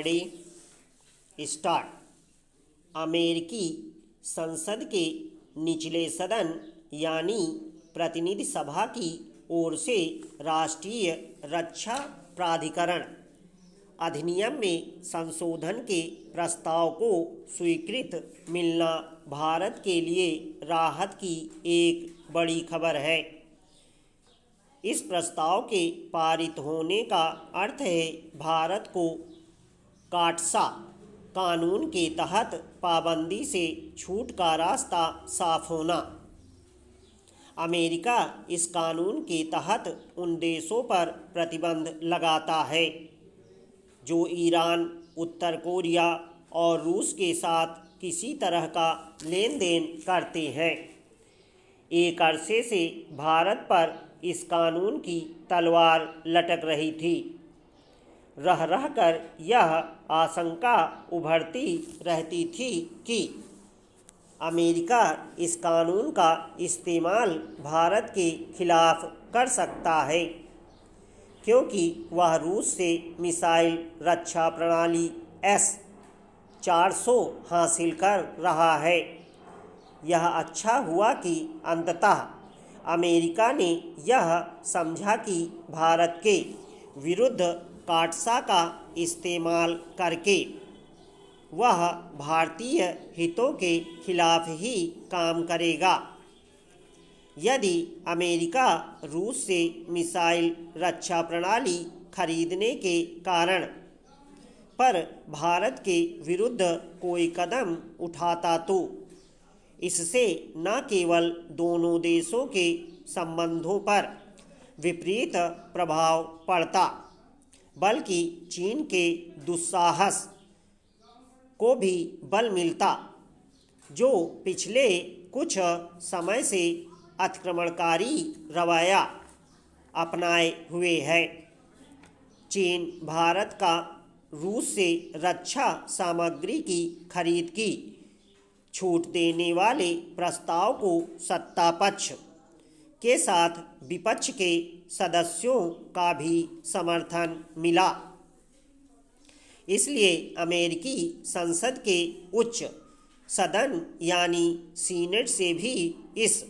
Ready start. अमेरिकी संसद के निचले सदन यानी प्रतिनिधि सभा की ओर से राष्ट्रीय रक्षा प्राधिकरण अधिनियम में संशोधन के प्रस्ताव को स्वीकृत मिलना भारत के लिए राहत की एक बड़ी खबर है। इस प्रस्ताव के पारित होने का अर्थ है भारत को काटसा कानून के तहत पाबंदी से छूट का रास्ता साफ होना। अमेरिका इस कानून के तहत उन देशों पर प्रतिबंध लगाता है जो ईरान, उत्तर कोरिया और रूस के साथ किसी तरह का लेन देन करते हैं। एक अरसे से भारत पर इस कानून की तलवार लटक रही थी। रह रहकर यह आशंका उभरती रहती थी कि अमेरिका इस कानून का इस्तेमाल भारत के खिलाफ कर सकता है, क्योंकि वह रूस से मिसाइल रक्षा प्रणाली S-400 हासिल कर रहा है। यह अच्छा हुआ कि अंततः अमेरिका ने यह समझा कि भारत के विरुद्ध काटसा का इस्तेमाल करके वह भारतीय हितों के खिलाफ ही काम करेगा। यदि अमेरिका रूस से मिसाइल रक्षा प्रणाली खरीदने के कारण पर भारत के विरुद्ध कोई कदम उठाता तो इससे न केवल दोनों देशों के संबंधों पर विपरीत प्रभाव पड़ता, बल्कि चीन के दुस्साहस को भी बल मिलता, जो पिछले कुछ समय से आक्रमणकारी रवैया अपनाए हुए है। चीन भारत का रूस से रक्षा सामग्री की खरीद की छूट देने वाले प्रस्ताव को सत्ता पक्ष के साथ विपक्ष के सदस्यों का भी समर्थन मिला। इसलिए अमेरिकी संसद के उच्च सदन यानी सीनेट से भी इस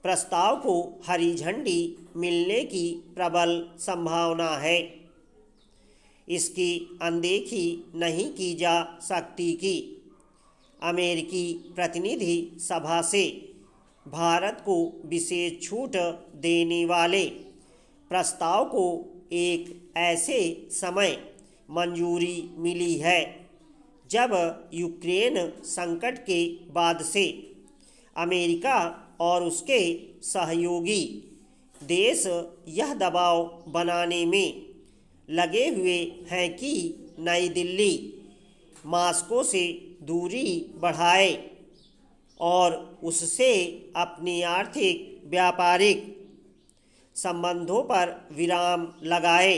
प्रस्ताव को हरी झंडी मिलने की प्रबल संभावना है। इसकी अनदेखी नहीं की जा सकती कि अमेरिकी प्रतिनिधि सभा से भारत को विशेष छूट देने वाले प्रस्ताव को एक ऐसे समय मंजूरी मिली है जब यूक्रेन संकट के बाद से अमेरिका और उसके सहयोगी देश यह दबाव बनाने में लगे हुए हैं कि नई दिल्ली मास्को से दूरी बढ़ाए और उससे अपनी आर्थिक व्यापारिक संबंधों पर विराम लगाए।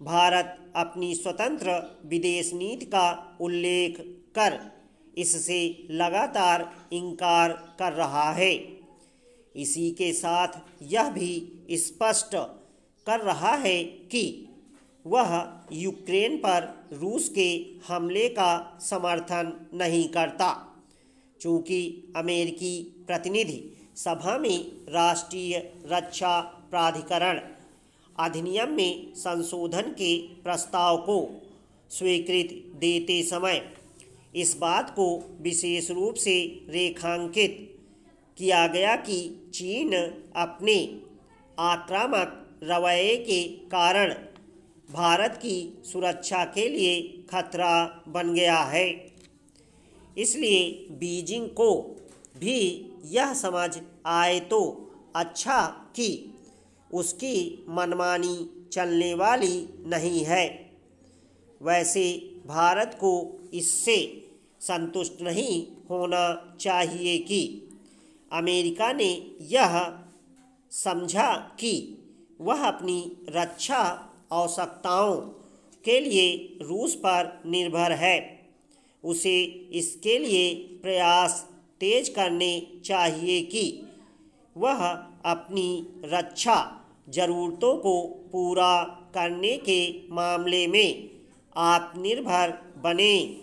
भारत अपनी स्वतंत्र विदेश नीति का उल्लेख कर इससे लगातार इनकार कर रहा है। इसी के साथ यह भी स्पष्ट कर रहा है कि वह यूक्रेन पर रूस के हमले का समर्थन नहीं करता। चूँकि अमेरिकी प्रतिनिधि सभा में राष्ट्रीय रक्षा प्राधिकरण अधिनियम में संशोधन के प्रस्ताव को स्वीकृति देते समय इस बात को विशेष रूप से रेखांकित किया गया कि चीन अपने आक्रामक रवैये के कारण भारत की सुरक्षा के लिए खतरा बन गया है। इसलिए बीजिंग को भी यह समझ आए तो अच्छा कि उसकी मनमानी चलने वाली नहीं है। वैसे भारत को इससे संतुष्ट नहीं होना चाहिए कि अमेरिका ने यह समझा कि वह अपनी रक्षा आवश्यकताओं के लिए रूस पर निर्भर है। उसे इसके लिए प्रयास तेज करने चाहिए कि वह अपनी रक्षा जरूरतों को पूरा करने के मामले में आत्मनिर्भर बने।